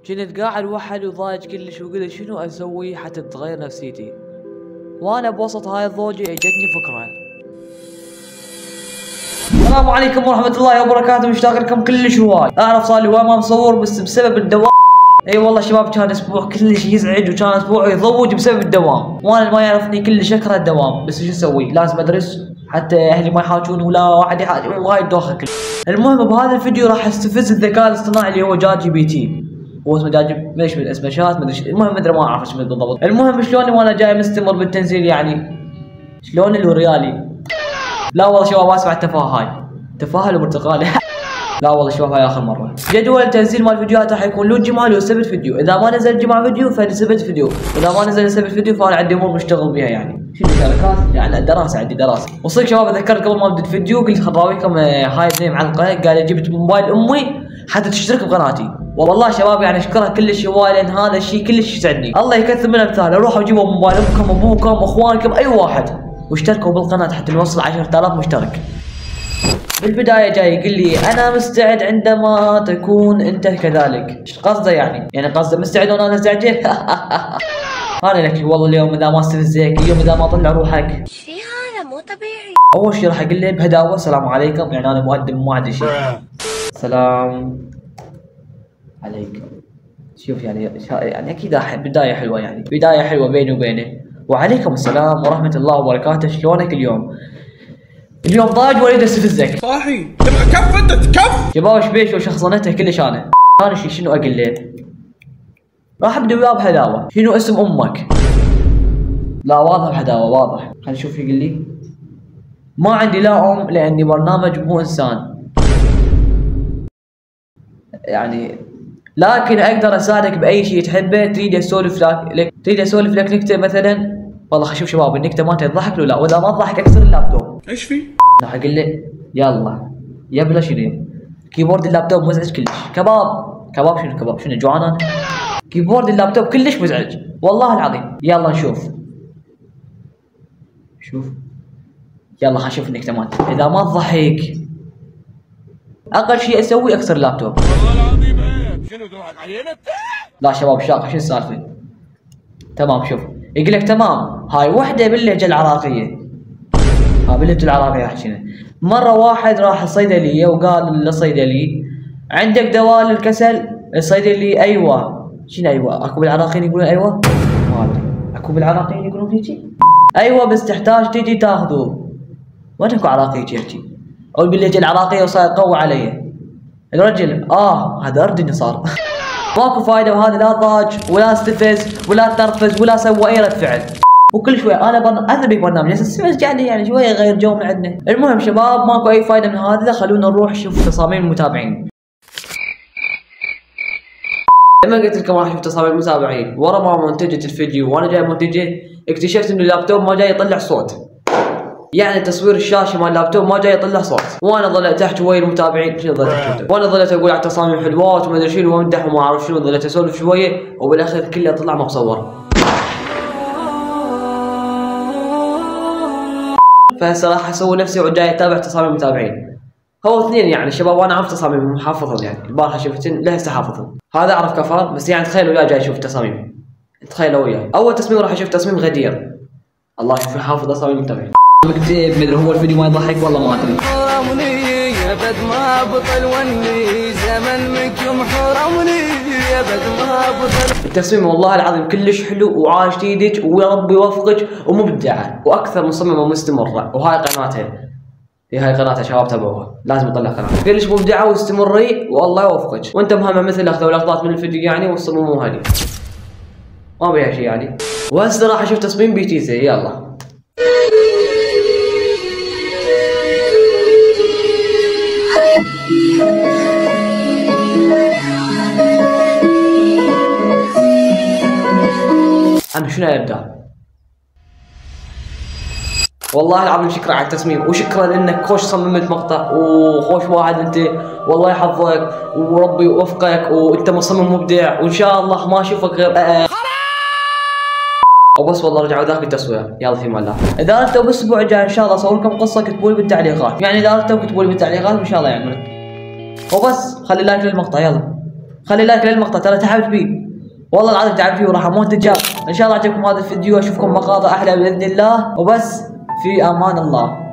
كنت قاعد وحد وضايج كلش وقلت شنو اسوي حتى تتغير نفسيتي، وانا بوسط هاي الضوجة اجتني فكرة. السلام عليكم ورحمة الله وبركاته، مشتاق لكم كلش هواي. اعرف صار لي هواي ما مصور بس بسبب الدوام. اي والله شباب كان اسبوع كلش يزعج وكان اسبوع يضوج بسبب الدوام، وانا ما يعرفني كلش اكره الدوام، بس شو اسوي لازم ادرس حتى اهلي ما يحاجون ولا واحد يحاجون وهاي الدوخة كلها. المهم بهذا الفيديو راح استفز الذكاء الاصطناعي اللي هو جات جي بي تي. هو اسمه جاجي مش من اسمه شات مدري المهم مدري ما اعرف اسمه بالضبط. المهم شلوني وانا جاي مستمر بالتنزيل يعني شلون الوريالي. لا والله شباب اسمع التفاهه هاي تفاهه البرتقالي. لا والله شباب هاي اخر مره. جدول التنزيل مال الفيديوهات راح يكون له الجمعه له السبت فيديو، اذا ما نزل الجمعه فيديو فالسبت فيديو، اذا ما نزل السبت فيديو فانا عندي امور مشتغل بها يعني شنو شركات يعني دراسه عندي دراسه. وصدق شباب ذكرت قبل ما ابدا الفيديو قلت خل اراويكم هاي اثنين معلقه قال جبت موبايل امي حتى تشترك بقناتي. والله شباب يعني اشكرها كلش هواي لان هذا الشيء كلش يسعدني. الله يكثر من الامثال. روحوا جيبوا موبايل امكم ابوكم اخوانكم اي واحد واشتركوا بالقناه حتى نوصل 10,000 مشترك. بالبدايه جاي يقول لي انا مستعد عندما تكون انت كذلك. ايش قصده يعني قصده مستعد وانا مستعجل. انا لك والله اليوم اذا ما استفزك اليوم اذا ما طلع روحك ايش في هذا مو طبيعي. اول شيء راح اقول له بهداوه السلام عليكم، يعني انا مؤدب ما عندي شيء. سلام عليكم. شوف يعني اكيد بدايه حلوه يعني بدايه حلوه بيني وبينه. وعليكم السلام ورحمه الله وبركاته، شلونك اليوم؟ اليوم ضاج واريد استفزك. صاحي تبغى كف انت تكف. شباب ايش بيش وشخصنته كلش انا شنو اقول له؟ راح ابدا وياه بهداوه. شنو اسم امك؟ لا واضح بهداوه واضح. خلينا نشوف يقول لي. ما عندي لا ام لاني برنامج مو انسان يعني، لكن اقدر اساعدك باي شيء تحبه. تريد اسولف لك نكته مثلا؟ والله شوف شباب النكته ما تضحك له لا، واذا ما تضحك اكسر اللابتوب. ايش في؟ راح اقول له يلا يبلا شنو؟ كيبورد اللابتوب مزعج كلش. كباب شنو كباب شنو جوعان انا؟ كيبورد اللابتوب كلش مزعج والله العظيم. يلا نشوف يلا خلينا نشوف النكته مالته. اذا ما تضحك اقل شيء اسوي اكسر اللابتوب. والله العظيم شنو تضحك علينا انت؟ لا شباب شاقه شو السالفه؟ تمام شوف يقول لك تمام هاي وحده باللهجه العراقيه. باللهجه العراقيه احكي. مره واحد راح الصيدليه وقال للصيدلي عندك دواء للكسل؟ الصيدلي ايوه. شنو ايوه؟ اكو بالعراقيين يقولون ايوه؟ ما ادري. اكو بالعراقيين يقولون هيجي؟ ايوه بس تحتاج تجي تاخذه. وين اكو عراقي يحكي؟ او باللهجه العراقيه وصار يقوي علي. الرجل هذا اردني صار. ماكو فايده وهذا لا ضاج ولا استفز ولا تنرفز ولا سوى اي رد فعل. وكل شوي انا اذبح برنامج بس يعني شويه غير جو من عندنا. المهم شباب ماكو اي فايده من هذا، خلونا نروح نشوف تصاميم المتابعين. لما قلت لكم راح اشوف تصاميم المتابعين ورا ما منتجت الفيديو وانا جاي منتجه اكتشفت انه اللابتوب ما جاي يطلع صوت، يعني تصوير الشاشه مال اللابتوب ما جاي يطلع صوت. وانا ظلت احكي ويا المتابعين وانا ظلت اقول على تصاميم حلوات وما ادري شنو وامدح وما اعرف شنو، ظلت اسولف شويه وبالاخير كله طلع ما مصور. فهسه راح اسوي نفسي وجاي اتابع تصاميم المتابعين. هو اثنين يعني شباب وانا اعرف تصاميم حافظهم يعني البارحه شفتن لهسه حافظهم. هذا اعرف كفار بس يعني تخيلوا وياه جاي اشوف تصاميم. تخيلوا وياه اول تصميم راح اشوف تصميم غدير. الله شوف حافظ تصاميم المتابعين. مكتئب مدري هو الفيديو ما يضحك والله ما ادري. حرمني يا بد ما بطل وني زمن منكم حرمني يا بد ما بطل. التصميم والله العظيم كلش حلو وعاش ايدك ويا رب يوفقك ومبدعه واكثر مصممه مستمره. وهاي قناتها هاي قناتها شباب تابعوها لازم تطلع قناه كلش مبدعه واستمري والله يوفقك. وانت مهمه مثل اخذوا لقطات من الفيديو يعني وصمموها لي ما بيها شيء يعني. وهسه راح اشوف تصميم بيتيزا. يلا انا شنو ابدا؟ والله العظيم شكرا على التصميم وشكرا لانك خوش صممت مقطع وخوش واحد انت والله يحفظك وربي يوفقك وانت مصمم مبدع وان شاء الله ما اشوفك غير وبس. والله رجعوا ذاك التصوير. يلا في الله. اذا انتم بالاسبوع الجاي ان شاء الله اصور لكم قصه اكتبوا لي بالتعليقات، يعني اذا انتم كتبوا لي بالتعليقات ان شاء الله يعمل. وبس خلي لايك للمقطع. يلا خلي لايك للمقطع ترى تعبت فيه، والله العظيم تعبت فيه وراح اموت دجال. ان شاء الله عجبكم هذا الفيديو، اشوفكم مقاطع احلى باذن الله، وبس في امان الله.